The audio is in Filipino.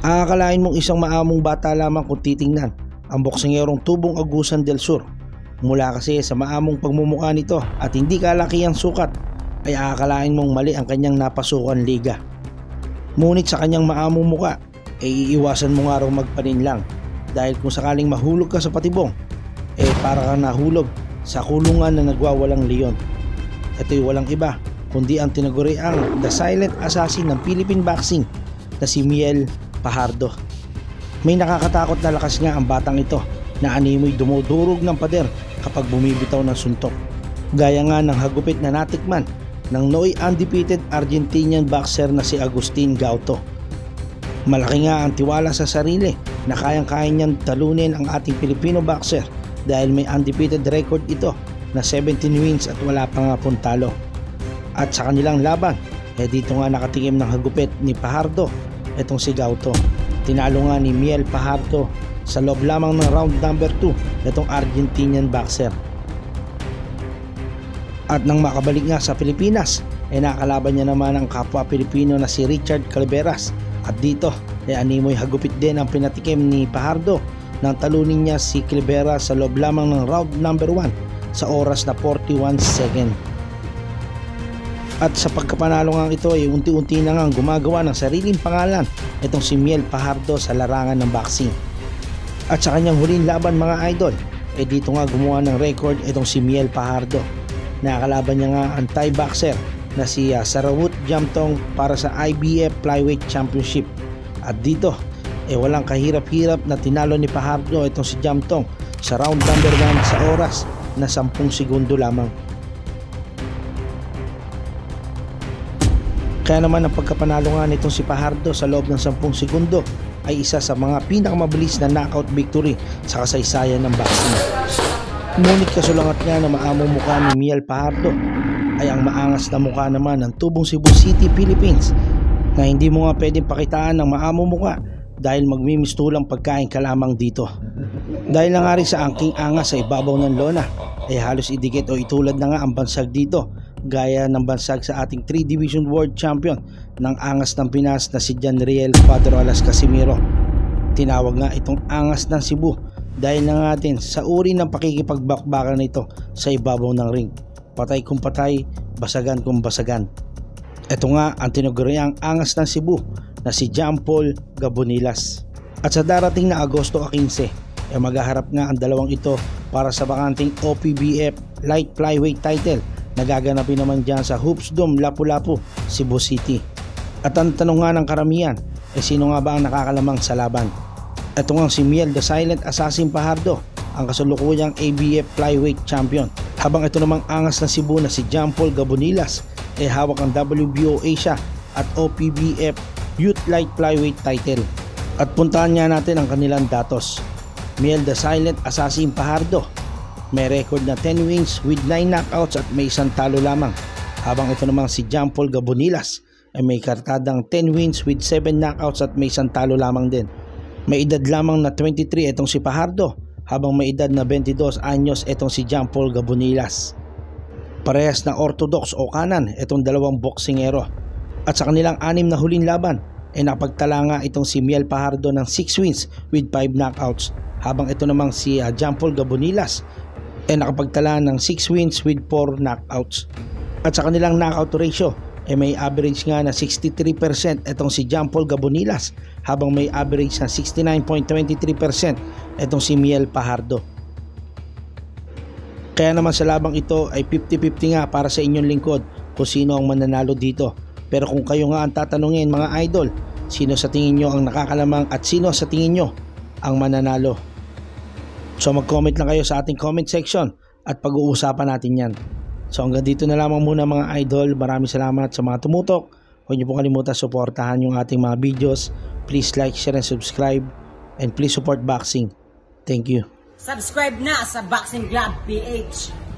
Aakalain mong isang maamong bata lamang kung titingnan ang boksingerong Tubong Agusan del Sur. Mula kasi sa maamong pagmumukha nito at hindi kalakihang sukat ay aakalain mong mali ang kanyang napasukan liga. Ngunit sa kanyang maamong muka ay iiwasan mo nga raw magpaninlang dahil kung sakaling mahulog ka sa patibong para kang nahulog sa kulungan na nagwawalang leon. Ito'y walang iba kundi ang tinaguriang The Silent Assassin ng Philippine Boxing na si Miel Fajardo. May nakakatakot na lakas nga ang batang ito na animoy dumudurog ng pader kapag bumibitaw ng suntok. Gaya nga ng hagupit na natikman ng nooy undefeated Argentinian boxer na si Agustin Gauto. Malaki nga ang tiwala sa sarili na kayang-kaya niyang talunin ang ating Filipino boxer dahil may undefeated record ito na 17 wins at wala pa nga pong talo. At sa kanilang laban, dito nga nakatikim ng hagupit ni Fajardo itong si Gauto. Tinalo nga ni Miel Fajardo sa loob lamang ng round number 2 itong Argentinian boxer. At nang makabalik nga sa Pilipinas, nakalaban niya naman ang kapwa Pilipino na si Richard Calaveras. At dito, animoy hagupit din ang pinatikim ni Fajardo nang talunin niya si Calaveras sa loob lamang ng round number 1 sa oras na 41 second. At sa pagkapanalo nga ito ay unti-unti na nga gumagawa ng sariling pangalan itong si Miel Fajardo sa larangan ng boxing. At sa kanyang huling laban mga idol, dito nga gumawa ng record itong si Miel Fajardo. Nakakalaban niya nga ang Thai boxer na si Sarawut Jamtong para sa IBF Flyweight Championship. At dito, walang kahirap-hirap na tinalo ni Fajardo itong si Jamtong sa round number 1 sa oras na 10 segundo lamang. Kaya naman ang pagkapanalo nga nitong si Fajardo sa loob ng 10 segundo ay isa sa mga pinakamabilis na knockout victory sa kasaysayan ng boxing. Ngunit kasulangat nga na maamong mukha ni Miel Fajardo ay ang maangas na mukha naman ng Tubong Cebu City, Philippines na hindi mo nga pwedeng pakitaan ng maamong mukha dahil magmimistulang pagkain ka lamang dito. Dahil na nga rin sa angking angas sa ibabaw ng lona halos idikit o itulad na nga ang bansag dito gaya ng bansag sa ating 3 Division World Champion ng angas ng Pinas na si Janriel Padro Alas Casimiro. Tinawag nga itong angas ng Cebu dahil na nga din sa uri ng pakikipagbakbakan nito sa ibabaw ng ring. Patay kung patay, basagan kung basagan. Ito nga ang tinaguriang angas ng Cebu na si John Paul Gabonilas. At sa darating na Agosto 15, maghaharap nga ang dalawang ito para sa bakanting OPBF Light Flyweight title na gaganapin naman dyan sa Hoops Dome, Lapu-Lapu, Cebu City. At ang tanong nga ng karamihan, sino nga ba ang nakakalamang sa laban? Ito nga si Miel The Silent Assassin Fajardo, ang kasalukuyang ABF Flyweight Champion. Habang ito namang angas na Cebu na si John Paul Gabonilas hawak ang WBO Asia at OPBF Youth Light Flyweight title. At puntahan nga natin ang kanilang datos. Miel The Silent Assassin Fajardo may record na 10 wins with 9 knockouts at may isang talo lamang. Habang ito namang si John Paul Gabonilas may kartadang 10 wins with 7 knockouts at may isang talo lamang din. May edad lamang na 23 itong si Fajardo habang may edad na 22 anyos itong si John Paul Gabonilas. Parehas na orthodox o kanan itong dalawang boksingero. At sa kanilang 6 na huling laban napagtala nga itong si Miel Fajardo ng 6 wins with 5 knockouts habang ito namang si John Paul Gabonilas nakapagtala ng 6 wins with 4 knockouts. At sa kanilang knockout ratio may average nga na 63% itong si John Paul Gabonilas habang may average na 69.23% itong si Miel Fajardo. Kaya naman sa labang ito ay 50-50 nga para sa inyong lingkod kung sino ang mananalo dito. Pero kung kayo nga ang tatanungin mga idol, sino sa tingin nyo ang nakakalamang at sino sa tingin nyo ang mananalo? So mag-comment lang kayo sa ating comment section at pag-uusapan natin yan. So hanggang dito na lamang muna mga idol. Maraming salamat sa mga tumutok. Huwag niyo po kalimutan suportahan yung ating mga videos. Please like, share, and subscribe. And please support boxing. Thank you. Subscribe na sa Boxing Club PH.